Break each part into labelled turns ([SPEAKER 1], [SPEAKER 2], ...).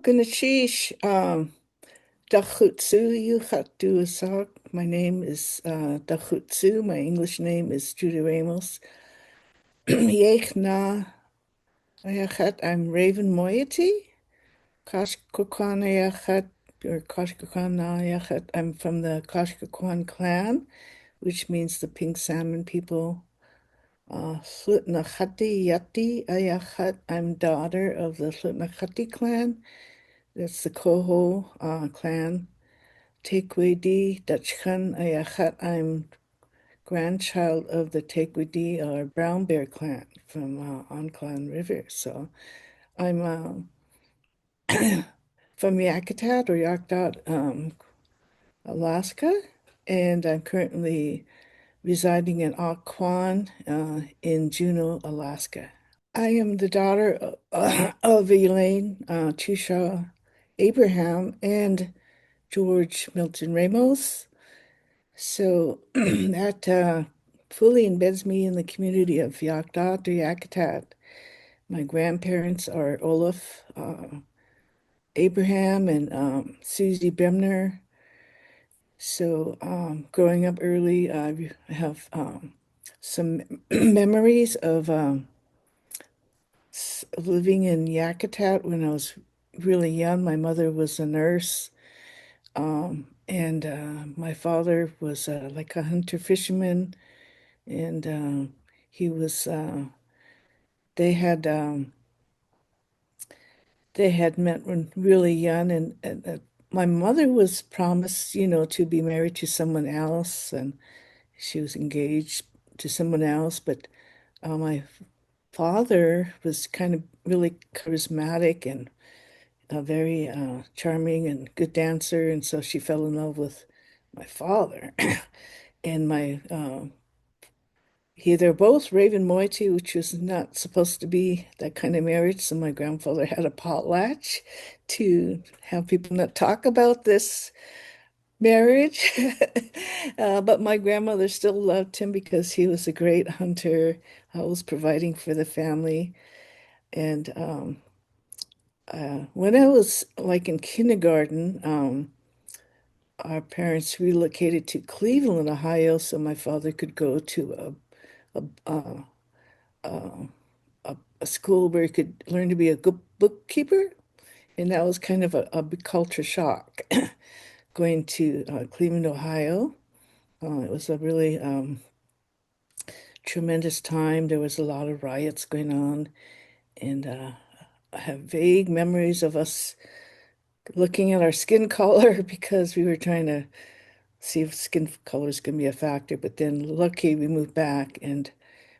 [SPEAKER 1] Ganashish, Dachutsu Yuchatu Asak. My name is Dachutsu. My English name is Judith Ramos. Yech na Ayachat. I'm Raven Moiety. Kashkokwan Ayachat or Kashkokwan Ayachat. I'm from the Kashkokwan clan, which means the pink salmon people. Slutnachati Yati Ayachat. I'm daughter of the Slutnachati clan. That's the Koho clan. Tekwedi Dutchkan Ayachat. I'm grandchild of the Tekwedi or Brown Bear clan from Onclan River. So I'm from Yakutat or Yakdot, Alaska, and I'm currently residing in Occoquan in Juneau, Alaska. I am the daughter of Elaine Chishaw Abraham and George Milton Ramos. So that fully embeds me in the community of Yakdot or Yakutat. My grandparents are Olaf Abraham and Susie Bremner. So growing up early, I have some memories of living in Yakutat when I was really young. My mother was a nurse, and my father was like a hunter fisherman, and he was they had they had met when really young, and my mother was promised, to be married to someone else, and she was engaged to someone else. But my father was kind of really charismatic and very charming and good dancer, and so she fell in love with my father. And they're both Raven Moiety, which was not supposed to be that kind of marriage. So my grandfather had a potlatch to have people not talk about this marriage. But my grandmother still loved him because he was a great hunter, always providing for the family. And when I was like in kindergarten, our parents relocated to Cleveland, Ohio, so my father could go to a school where he could learn to be a good bookkeeper. And that was kind of a big culture shock going to Cleveland, Ohio. It was a really tremendous time. There was a lot of riots going on, and I have vague memories of us looking at our skin color because we were trying to see if skin color is going to be a factor. But then, lucky, we moved back, and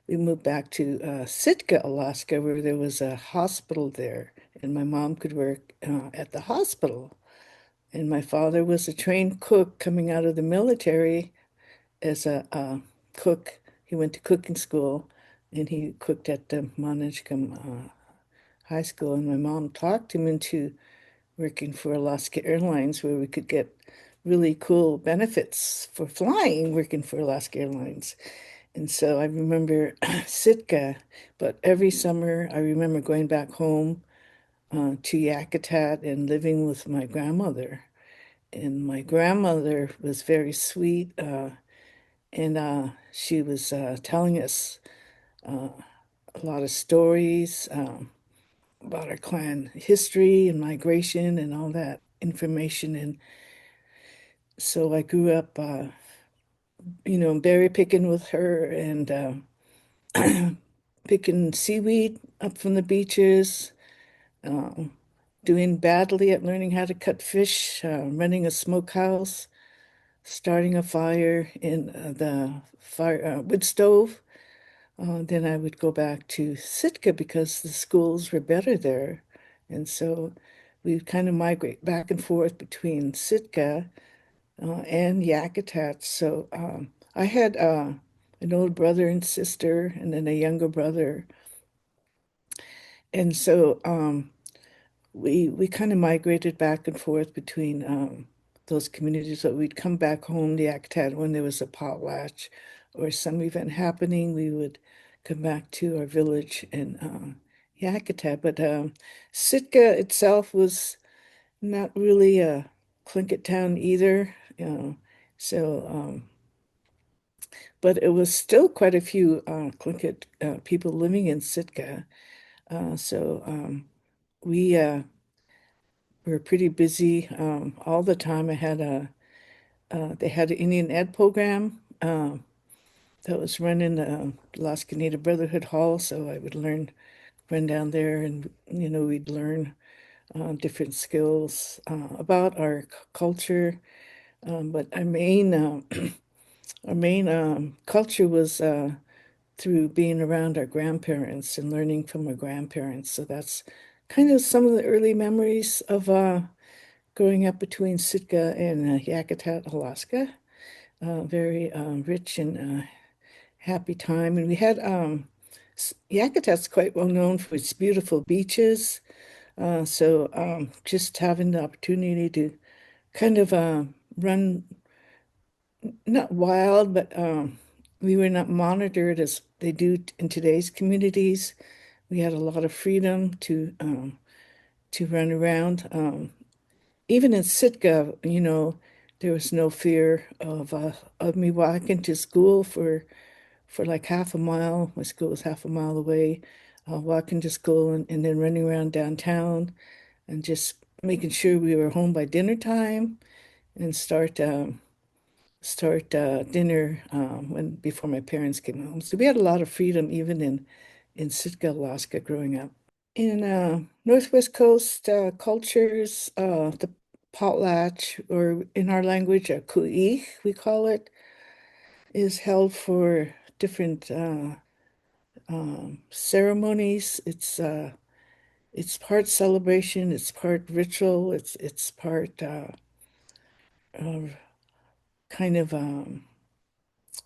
[SPEAKER 1] we moved back to Sitka, Alaska, where there was a hospital there, and my mom could work at the hospital. And my father was a trained cook coming out of the military as a cook. He went to cooking school, and he cooked at the Monishcom High School. And my mom talked him into working for Alaska Airlines, where we could get really cool benefits for flying, working for Alaska Airlines. And so I remember Sitka, but every summer I remember going back home to Yakutat and living with my grandmother. And my grandmother was very sweet, and she was telling us a lot of stories about our clan history and migration and all that information. And so I grew up, berry picking with her and picking seaweed up from the beaches, um, doing badly at learning how to cut fish, running a smokehouse, starting a fire in the fire wood stove. Then I would go back to Sitka because the schools were better there. And so we kind of migrate back and forth between Sitka and Yakutat. So I had an old brother and sister, and then a younger brother. And so we kind of migrated back and forth between those communities. So we'd come back home to Yakutat when there was a potlatch or some event happening. We would come back to our village in Yakutat. But Sitka itself was not really a Tlingit town either, you know. So, but it was still quite a few Tlingit people living in Sitka. So we were pretty busy all the time. I had a they had an Indian Ed program that was run in the Alaska Native Brotherhood Hall, so I would run down there, and we'd learn different skills about our culture. But our main culture was through being around our grandparents and learning from our grandparents. So that's kind of some of the early memories of growing up between Sitka and Yakutat, Alaska. Very rich and happy time. And we had Yakutat's quite well known for its beautiful beaches. So just having the opportunity to kind of run, not wild, but we were not monitored as they do in today's communities. We had a lot of freedom to run around. Even in Sitka, there was no fear of me walking to school for like half a mile. My school was half a mile away. Walking to school and then running around downtown and just making sure we were home by dinner time and start dinner when before my parents came home. So we had a lot of freedom even in Sitka, Alaska, growing up. In Northwest Coast cultures, the potlatch, or in our language, a ku'i, we call it, is held for different ceremonies. It's part celebration, it's part ritual, it's part of kind of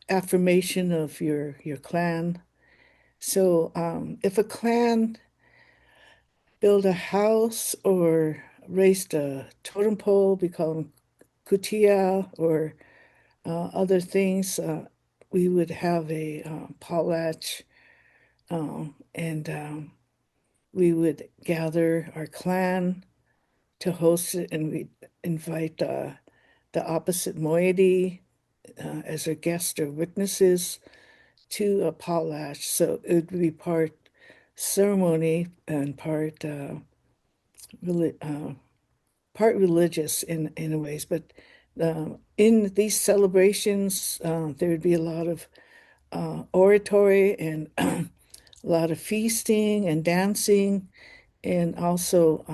[SPEAKER 1] affirmation of your clan. So if a clan built a house or raised a totem pole, we call them kutia, or other things, we would have a potlatch, and we would gather our clan to host it, and we'd invite the opposite moiety as our guests or witnesses to a potlatch. So it would be part ceremony and reli part religious in a ways. But in these celebrations, there would be a lot of oratory and a lot of feasting and dancing, and also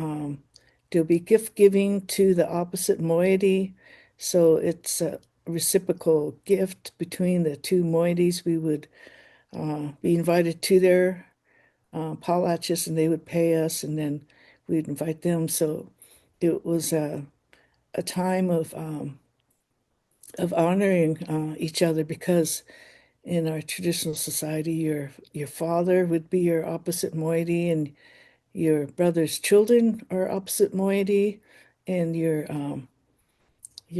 [SPEAKER 1] there'll be gift giving to the opposite moiety. So it's a reciprocal gift between the two moieties. We would be invited to their potlatches, and they would pay us, and then we'd invite them. So it was a time of honoring each other, because in our traditional society, your father would be your opposite moiety, and your brother's children are opposite moiety, and your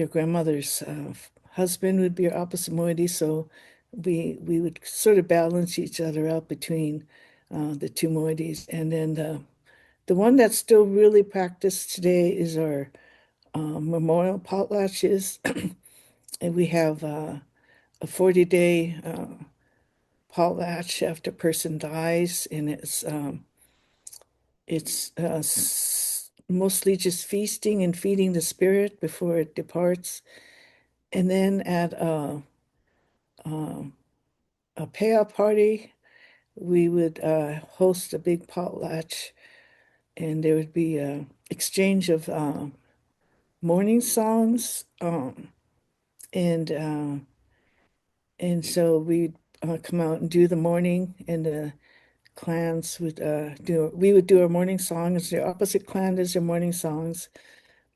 [SPEAKER 1] grandmother's husband would be your opposite moiety. So we would sort of balance each other out between the two moieties. And then the one that's still really practiced today is our memorial potlatches. And we have a 40-day potlatch after a person dies, and it's mostly just feasting and feeding the spirit before it departs. And then at a payout party, we would host a big potlatch, and there would be a exchange of morning songs, and so we'd come out and do the morning, and the clans would we would do our morning songs. The opposite clan does their morning songs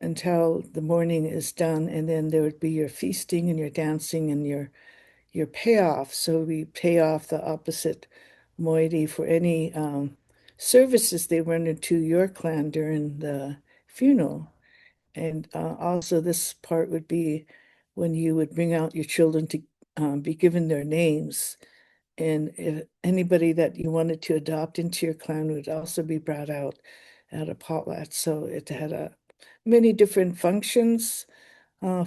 [SPEAKER 1] until the morning is done, and then there would be your feasting and your dancing and your payoff. So we pay off the opposite moiety for any services they rendered to your clan during the funeral. And also, this part would be when you would bring out your children to be given their names. And if anybody that you wanted to adopt into your clan would also be brought out at a potlatch. So it had many different functions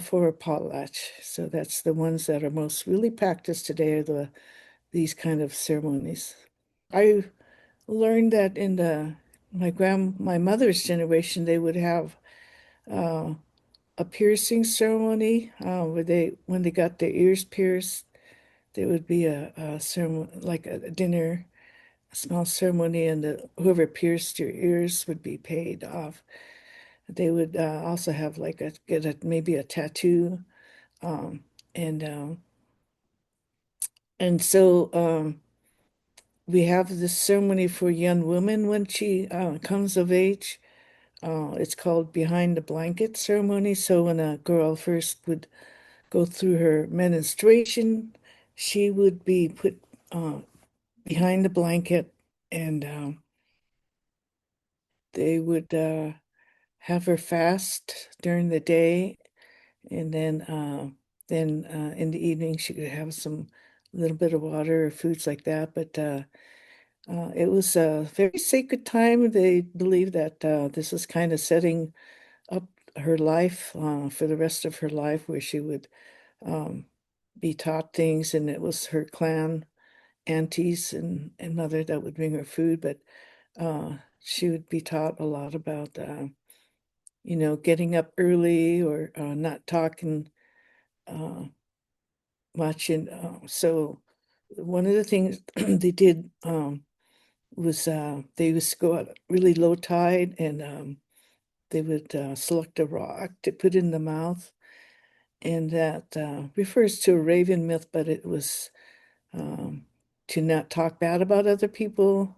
[SPEAKER 1] for a potlatch. So that's the ones that are most really practiced today are these kind of ceremonies. I learned that in my mother's generation, they would have uh, a piercing ceremony where they when they got their ears pierced, there would be a ceremony like a dinner, a small ceremony, and whoever pierced your ears would be paid off. They would also have like maybe a tattoo, um, and we have this ceremony for young women when she comes of age. It's called behind the blanket ceremony. So when a girl first would go through her menstruation, she would be put uh, behind the blanket, and they would have her fast during the day, and then in the evening she could have some little bit of water or foods like that. But it was a very sacred time. They believe that this is kind of setting up her life for the rest of her life, where she would um, be taught things, and it was her clan aunties and mother that would bring her food, but she would be taught a lot about getting up early or not talking uh, much. And so one of the things they did was they used to go out really low tide, and they would select a rock to put in the mouth, and that refers to a raven myth, but it was um, to not talk bad about other people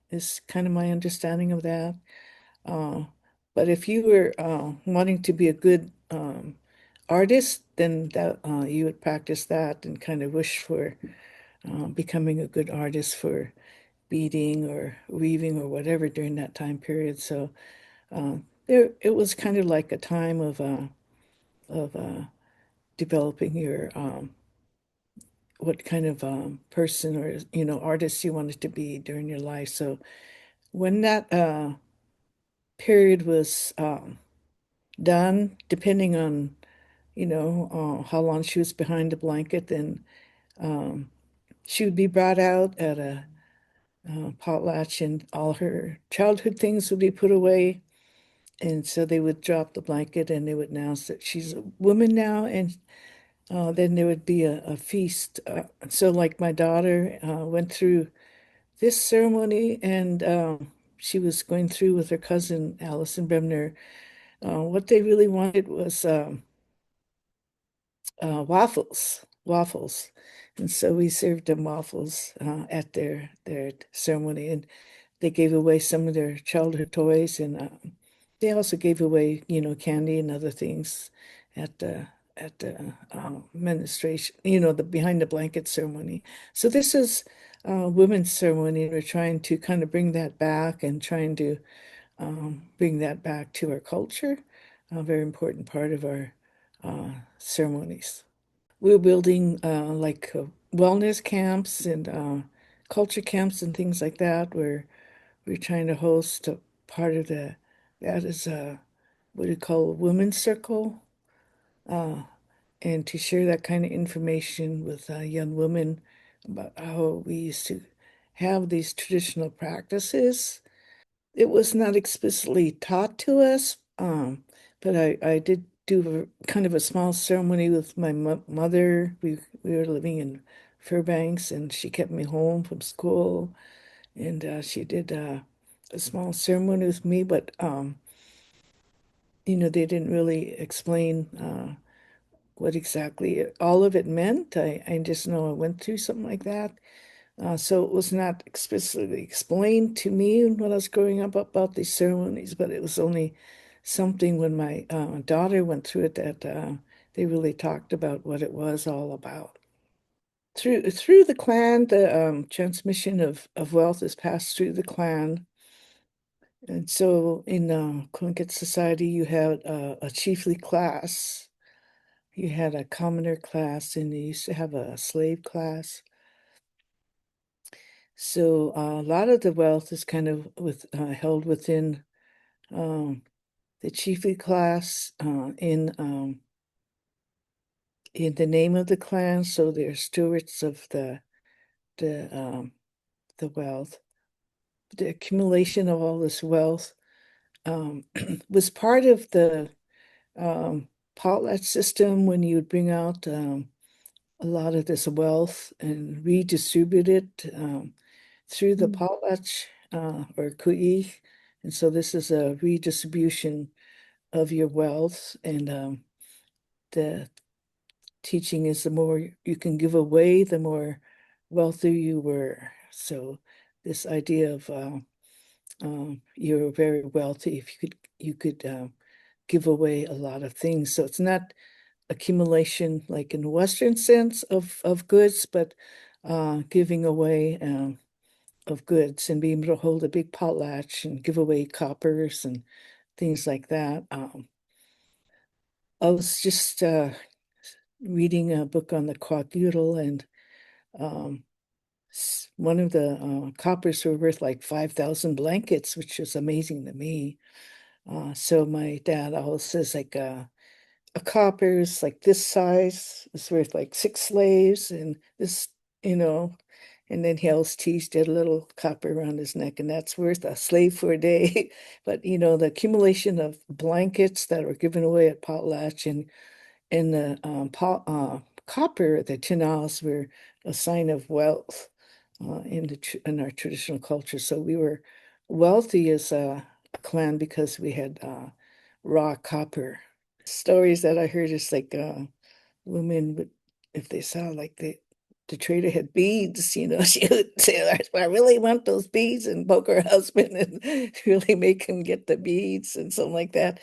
[SPEAKER 1] is kind of my understanding of that. Uh, but if you were wanting to be a good artist, then that you would practice that and kind of wish for becoming a good artist for beading or weaving or whatever during that time period. So it was kind of like a time of developing your what kind of person or artist you wanted to be during your life. So when that period was done, depending on how long she was behind the blanket, then um, she would be brought out at a potlatch, and all her childhood things would be put away. And so they would drop the blanket, and they would announce that she's a woman now, and then there would be a feast. So, like my daughter went through this ceremony, and she was going through with her cousin Allison Bremner. What they really wanted was waffles, and so we served them waffles at their ceremony, and they gave away some of their childhood toys, and they also gave away, candy and other things at the ministration, the behind the blanket ceremony. So this is women's ceremony, and we're trying to kind of bring that back and trying to bring that back to our culture, a very important part of our ceremonies. We're building like wellness camps and culture camps and things like that, where we're trying to host a part of that is what we call a women's circle, uh, and to share that kind of information with young women about how we used to have these traditional practices. It was not explicitly taught to us, but I did do kind of a small ceremony with my mother. We were living in Fairbanks, and she kept me home from school, and she did a small ceremony with me, but they didn't really explain what exactly all of it meant. I just know I went through something like that. So it was not explicitly explained to me when I was growing up about these ceremonies, but it was only something when my daughter went through it that they really talked about what it was all about. Through the clan, the transmission of wealth is passed through the clan. And so in Tlingit society, you had a chiefly class, you had a commoner class, and you used to have a slave class. So a lot of the wealth is kind of held within um, the chiefly class in the name of the clan, so they're stewards of the the wealth. The accumulation of all this wealth was part of the potlatch system when you would bring out a lot of this wealth and redistribute it through the potlatch or ku'i. And so this is a redistribution of your wealth. And the teaching is the more you can give away, the more wealthy you were. So this idea of you're very wealthy if you could give away a lot of things. So it's not accumulation like in the Western sense of goods, but giving away of goods and being able to hold a big potlatch and give away coppers and things like that. I was just reading a book on the quadrille, and um, one of the coppers were worth like 5,000 blankets, which was amazing to me. So my dad always says like a copper is like this size is worth like 6 slaves, and this, you know, and then he always teased had a little copper around his neck, and that's worth a slave for a day. But the accumulation of blankets that were given away at potlatch and the copper, the tinals were a sign of wealth in our traditional culture. So we were wealthy as a clan because we had raw copper. Stories that I heard is like women would, if they saw like the trader had beads, she would say, I really want those beads, and poke her husband and really make him get the beads and something like that.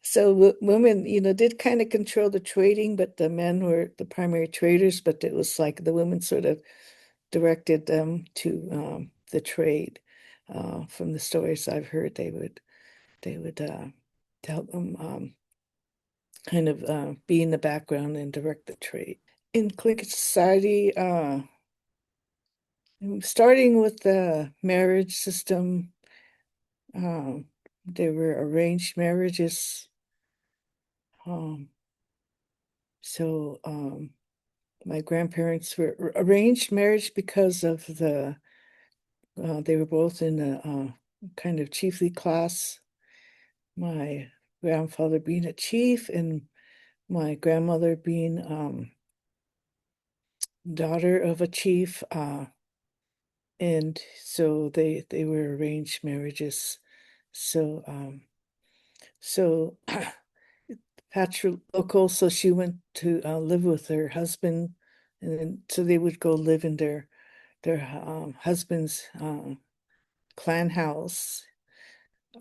[SPEAKER 1] So women, did kind of control the trading, but the men were the primary traders, but it was like the women sort of directed them to the trade. From the stories I've heard, they would help them kind of be in the background and direct the trade. In Tlingit society, starting with the marriage system, there were arranged marriages. Um, so my grandparents were arranged marriage because of they were both in the kind of chiefly class. My grandfather being a chief and my grandmother being daughter of a chief. And so they were arranged marriages. So patriarchal. So she went to live with her husband, and then so they would go live in their husband's clan house.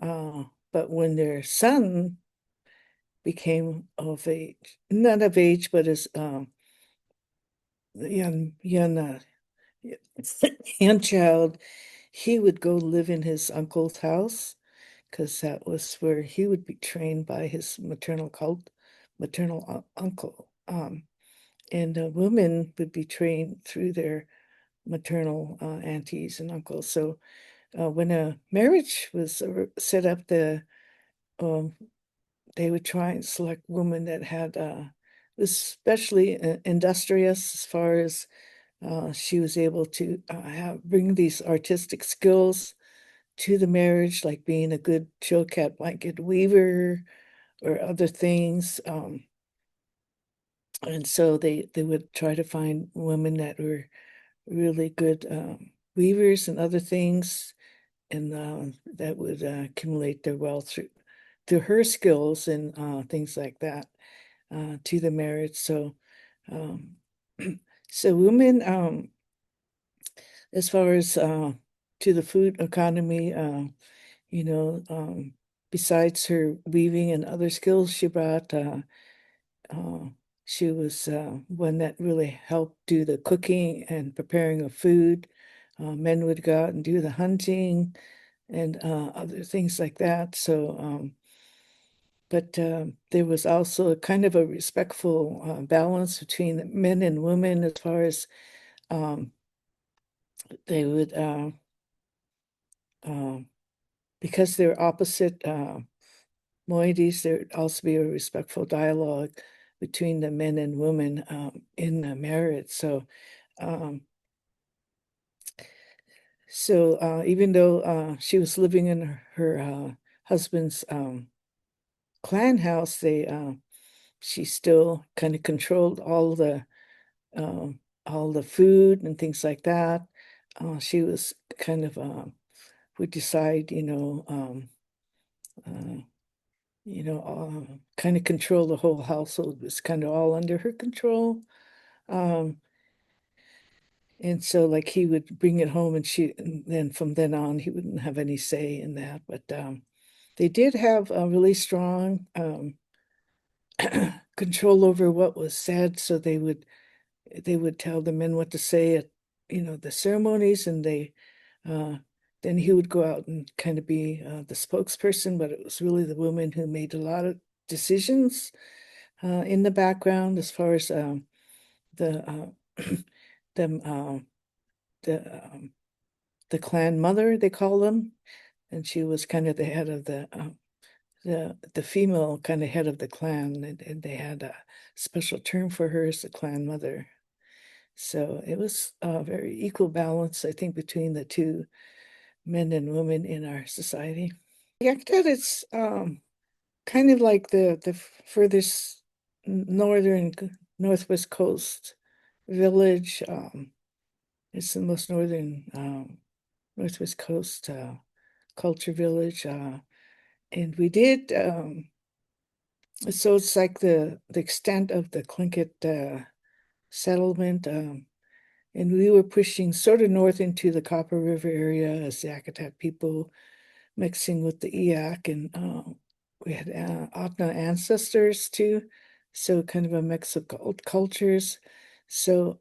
[SPEAKER 1] But when their son became of age, not of age, but as young young child, he would go live in his uncle's house because that was where he would be trained by his maternal uncle. And women would be trained through their maternal aunties and uncles. So when a marriage was set up, um, they would try and select women that had, especially industrious, as far as she was able to bring these artistic skills to the marriage, like being a good chilkat blanket weaver or other things. And so they would try to find women that were really good weavers and other things, and that would accumulate their wealth through her skills and things like that to the marriage. So, um, so women, as far as to the food economy, you know, um, besides her weaving and other skills she brought, uh, she was one that really helped do the cooking and preparing of food. Men would go out and do the hunting and other things like that. So, but there was also a kind of a respectful balance between men and women as far as um, they would, uh, because they're opposite moieties, there'd also be a respectful dialogue between the men and women in the marriage. Um, even though she was living in her husband's clan house, she still kind of controlled all the food and things like that. She was kind of would decide, uh, kind of control the whole household. It was kind of all under her control. Um, and so like he would bring it home and then from then on, he wouldn't have any say in that. But they did have a really strong control over what was said. So they would tell the men what to say at, the ceremonies, and uh, then he would go out and kind of be the spokesperson, but it was really the woman who made a lot of decisions in the background as far as the them the the clan mother, they call them, and she was kind of the head of the female kind of head of the clan, and they had a special term for her as the clan mother. So it was a very equal balance, I think, between the two men and women in our society. Yakutat is kind of like the furthest northern northwest coast village. It's the most northern northwest coast culture village, and we did. So it's like the extent of the Tlingit settlement, and we were pushing sort of north into the Copper River area as the Yakutat people mixing with the Eyak, and we had Akna ancestors too, so kind of a mix of cultures. So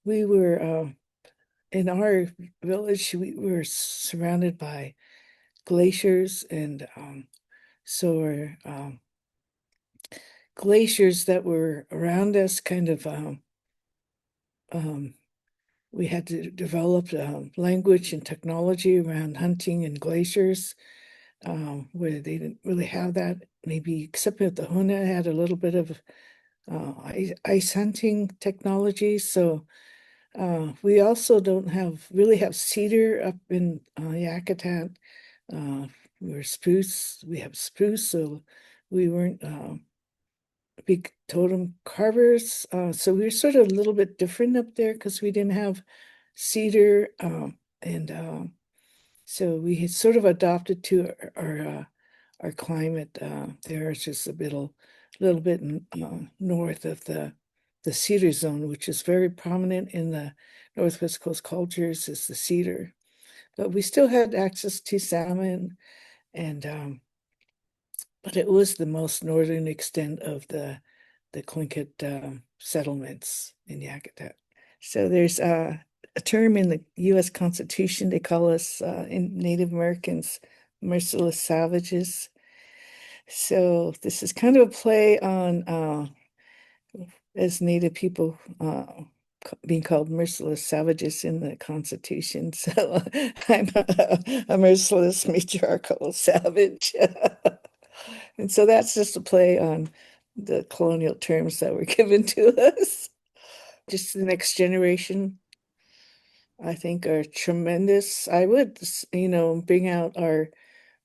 [SPEAKER 1] we were in our village, we were surrounded by glaciers, and so were glaciers that were around us. Um, we had to develop language and technology around hunting and glaciers, where they didn't really have that. Maybe except that the Huna had a little bit of ice hunting technology. So we also don't really have cedar up in Yakutat. Uh, we're spruce. We have spruce, so we weren't big totem carvers. So we were sort of a little bit different up there because we didn't have cedar, and so we had sort of adopted to our climate. There is just little bit north of the cedar zone, which is very prominent in the Northwest Coast cultures, is the cedar. But we still had access to salmon, and but it was the most northern extent of the Tlingit settlements in Yakutat. So there's a term in the U.S. Constitution. They call us in Native Americans merciless savages. So this is kind of a play on as Native people being called merciless savages in the Constitution. So I'm a merciless matriarchal savage. And so that's just a play on the colonial terms that were given to us. Just the next generation, I think, are tremendous. I would, bring out our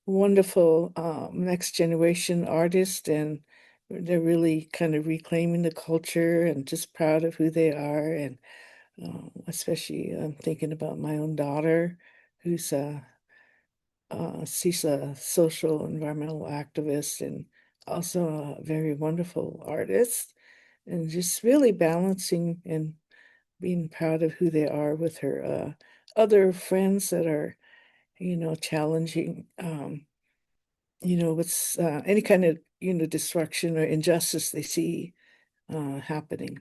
[SPEAKER 1] wonderful next generation artists, and they're really kind of reclaiming the culture and just proud of who they are. And especially thinking about my own daughter, who's she's a social environmental activist and also a very wonderful artist, and just really balancing and being proud of who they are with her other friends that are, challenging, with any kind of, destruction or injustice they see happening.